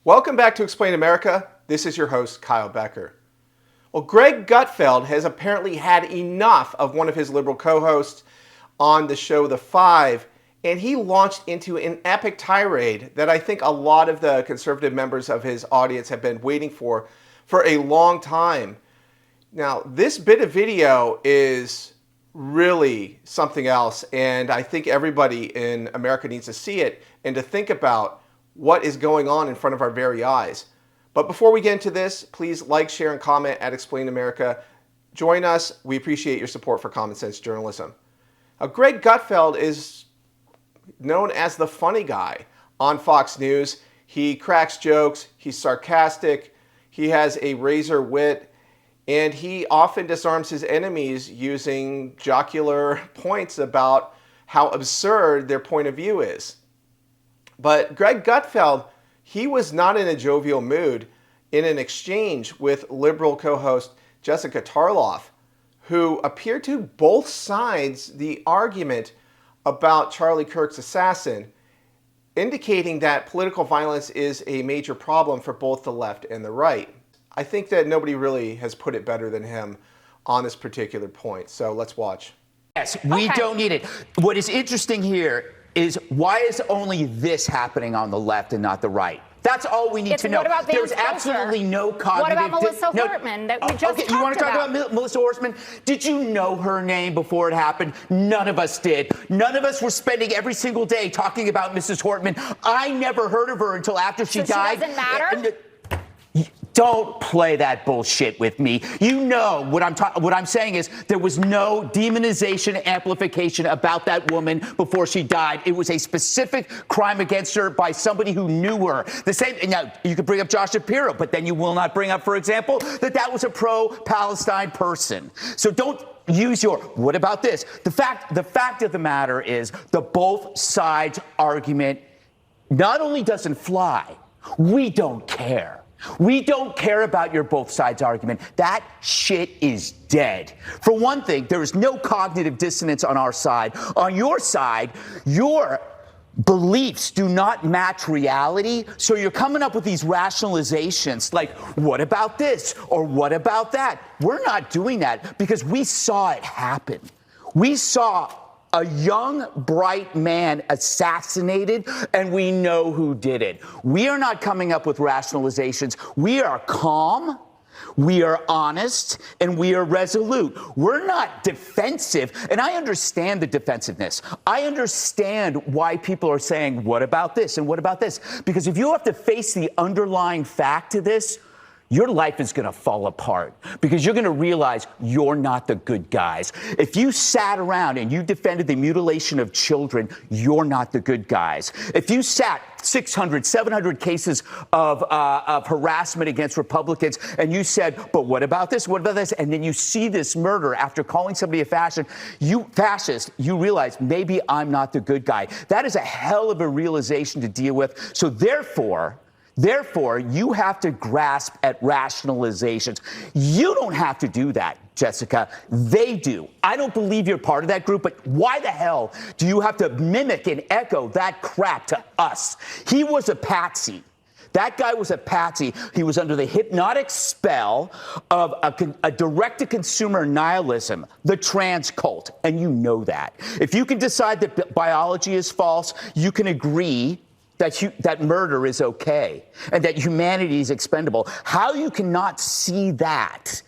Welcome back to Explain America. This is your host, Kyle Becker. Well, Greg Gutfeld has apparently had enough of one of his liberal co-hosts on the show The Five, and he launched into an epic tirade that I think a lot of the conservative members of his audience have been waiting for a long time. Now, this bit of video is really something else, and I think everybody in America needs to see it and to think about what is going on in front of our very eyes. But before we get into this, please like, share, and comment at Explain America. Join us. We appreciate your support for common sense journalism. Greg Gutfeld is known as the funny guy on Fox News. He cracks jokes, he's sarcastic, he has a razor wit, and he often disarms his enemies using jocular points about how absurd their point of view is. But Greg Gutfeld, he was not in a jovial mood in an exchange with liberal co-host Jessica Tarloff, who appeared to both sides the argument about Charlie Kirk's assassin, indicating that political violence is a major problem for both the left and the right. I think that nobody really has put it better than him on this particular point. So let's watch. Yes, we don't need it. What is interesting here is why is only this happening on the left and not the right? That's all we need to know. There's absolutely no cognitive... What about Melissa Hortman that we just talked about? You want to talk about Melissa Hortman? Did you know her name before it happened? None of us did. None of us were spending every single day talking about Mrs. Hortman. I never heard of her until after she died. She doesn't matter? Don't play that bullshit with me. You know what I'm saying is there was no demonization, amplification about that woman before she died. It was a specific crime against her by somebody who knew her. The same. Now you could bring up Josh Shapiro, but then you will not bring up, for example, that was a pro-Palestine person. So don't use your what about this? The fact of the matter is the both sides argument not only doesn't fly, we don't care. We don't care about your both sides argument. That shit is dead. For one thing, there is no cognitive dissonance on our side. On your side, your beliefs do not match reality, so you're coming up with these rationalizations like, what about this or what about that? We're not doing that because we saw it happen. We saw a young, bright man assassinated, and we know who did it. We are not coming up with rationalizations. We are calm, we are honest, and we are resolute. We're not defensive, and I understand the defensiveness. I understand why people are saying, what about this and what about this? Because if you have to face the underlying fact to this, your life is going to fall apart because you're going to realize you're not the good guys. If you sat around and you defended the mutilation of children, you're not the good guys. If you sat 600, 700 cases of harassment against Republicans and you said, but what about this? What about this? And then you see this murder after calling somebody a fascist, you realize maybe I'm not the good guy. That is a hell of a realization to deal with. So therefore, you have to grasp at rationalizations. You don't have to do that, Jessica. They do. I don't believe you're part of that group, but why the hell do you have to mimic and echo that crap to us? He was a patsy. That guy was a patsy. He was under the hypnotic spell of a direct-to-consumer nihilism, the trans cult, and you know that. If you can decide that biology is false, you can agree that murder is okay and that humanity is expendable. How you cannot see that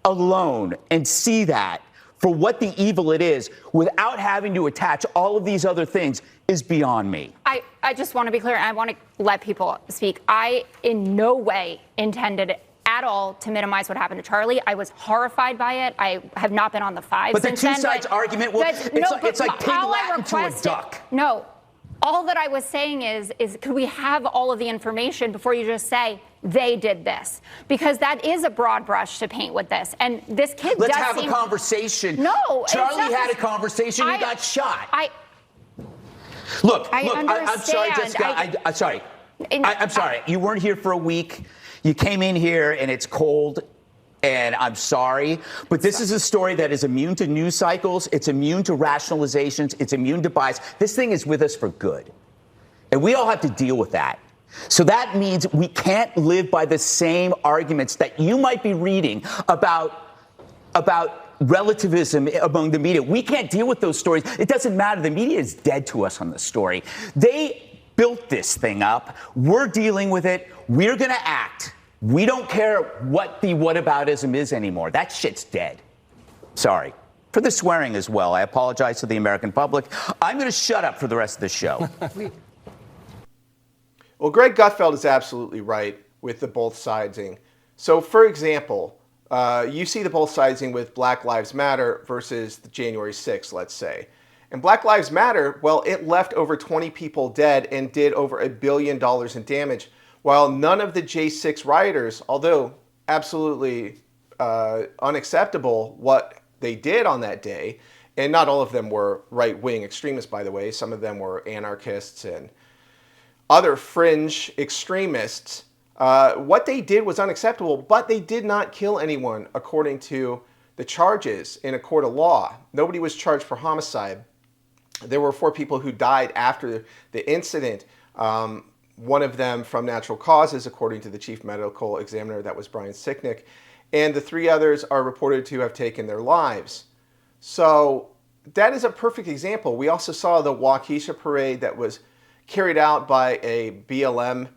alone and see that for what the evil it is without having to attach all of these other things is beyond me. I just want to be clear, and I want to let people speak. I in no way intended at all to minimize what happened to Charlie. I was horrified by it. I have not been on the Five since then. But the two sides argument, it's like pig Latin to a duck. No. All that I was saying is could we have all of the information before you just say they did this? Because that is a broad brush to paint with this. And this kid Let's have a conversation. No. Charlie had a conversation. He got shot. Look, I'm sorry, Jessica. I'm sorry. I'm sorry. You weren't here for a week. You came in here and it's cold. And I'm sorry, but this is a story that is immune to news cycles. It's immune to rationalizations. It's immune to bias. This thing is with us for good. And we all have to deal with that. So that means we can't live by the same arguments that you might be reading about relativism among the media. We can't deal with those stories. It doesn't matter. The media is dead to us on this story. They built this thing up. We're dealing with it. We're going to act. We don't care what the whataboutism is anymore. That shit's dead. Sorry. For the swearing as well. I apologize to the American public. I'm going to shut up for the rest of the show. Well, Greg Gutfeld is absolutely right with the both sidesing. So, for example, you see the both sidesing with Black Lives Matter versus the January 6th, let's say. And Black Lives Matter, well, it left over 20 people dead and did over $1 billion in damage, while none of the J6 rioters, although absolutely unacceptable what they did on that day, and not all of them were right-wing extremists, by the way. Some of them were anarchists and other fringe extremists. What they did was unacceptable, but they did not kill anyone according to the charges in a court of law. Nobody was charged for homicide. There were 4 people who died after the incident. One of them from natural causes, according to the chief medical examiner, that was Brian Sicknick. And the 3 others are reported to have taken their lives. So that is a perfect example. We also saw the Waukesha parade that was carried out by a BLM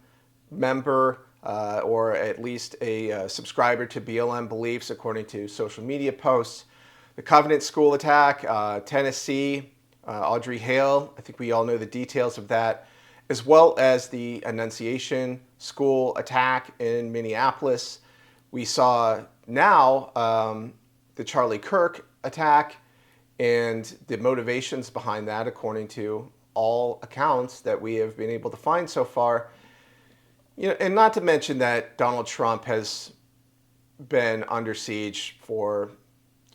member or at least a subscriber to BLM beliefs, according to social media posts. The Covenant School attack, Tennessee, Audrey Hale, I think we all know the details of that, as well as the Annunciation School attack in Minneapolis. We saw now the Charlie Kirk attack and the motivations behind that, according to all accounts that we have been able to find so far. You know, and not to mention that Donald Trump has been under siege for,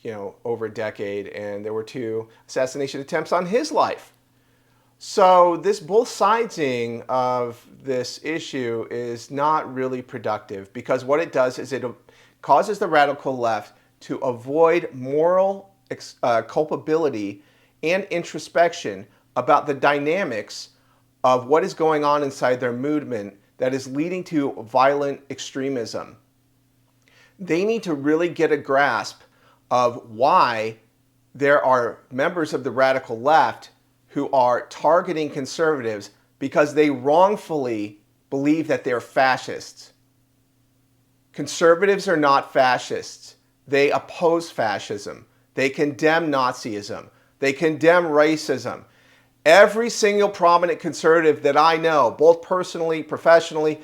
over a decade, and there were 2 assassination attempts on his life. So this both sidesing of this issue is not really productive, because what it does is it causes the radical left to avoid moral culpability and introspection about the dynamics of what is going on inside their movement that is leading to violent extremism. They need to really get a grasp of why there are members of the radical left who are targeting conservatives because they wrongfully believe that they're fascists. Conservatives are not fascists. They oppose fascism. They condemn Nazism. They condemn racism. Every single prominent conservative that I know, both personally, professionally,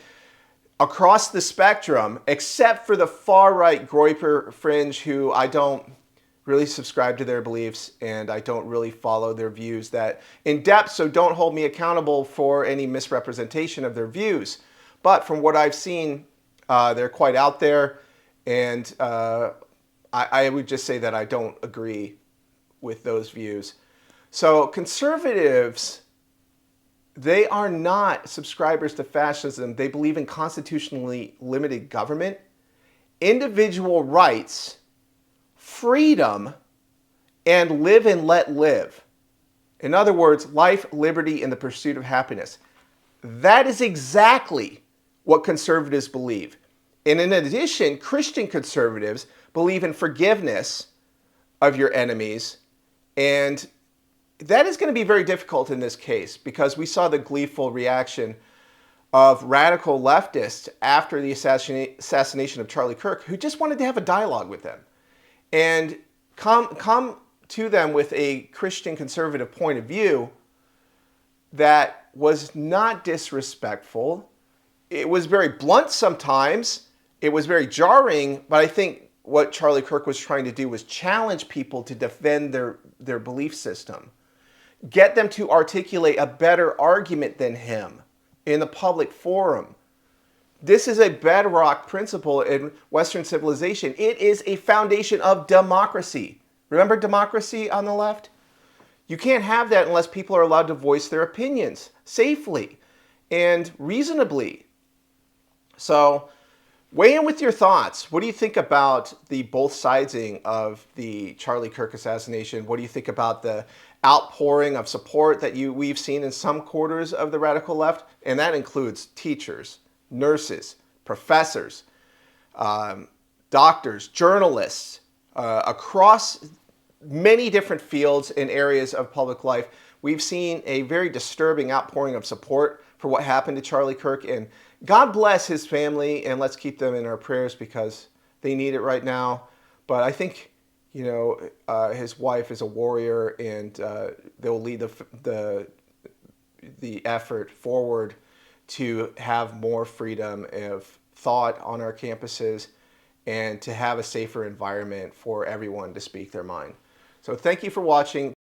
across the spectrum, except for the far-right Groyper fringe, who I don't really subscribe to their beliefs and I don't really follow their views that in depth, so don't hold me accountable for any misrepresentation of their views. But from what I've seen, they're quite out there, and I would just say that I don't agree with those views. So conservatives, they are not subscribers to fascism. They believe in constitutionally limited government, individual rights, freedom, and live and let live. In other words, life, liberty, and the pursuit of happiness. That is exactly what conservatives believe. And in addition, Christian conservatives believe in forgiveness of your enemies, and that is going to be very difficult in this case, because we saw the gleeful reaction of radical leftists after the assassination of Charlie Kirk, who just wanted to have a dialogue with them and come to them with a Christian conservative point of view that was not disrespectful. It was very blunt sometimes. It was very jarring, but I think what Charlie Kirk was trying to do was challenge people to defend their belief system. Get them to articulate a better argument than him in the public forum. This is a bedrock principle in Western civilization. It is a foundation of democracy. Remember democracy on the left? You can't have that unless people are allowed to voice their opinions safely and reasonably. So Weigh in with your thoughts. What do you think about the both sidesing of the Charlie Kirk assassination? What do you think about the outpouring of support that we've seen in some quarters of the radical left? And that includes teachers, nurses, professors, doctors, journalists, across many different fields and areas of public life. We've seen a very disturbing outpouring of support for what happened to Charlie Kirk, and God bless his family, and let's keep them in our prayers because they need it right now. But I think, his wife is a warrior, and they'll lead the effort forward to have more freedom of thought on our campuses and to have a safer environment for everyone to speak their mind. So thank you for watching.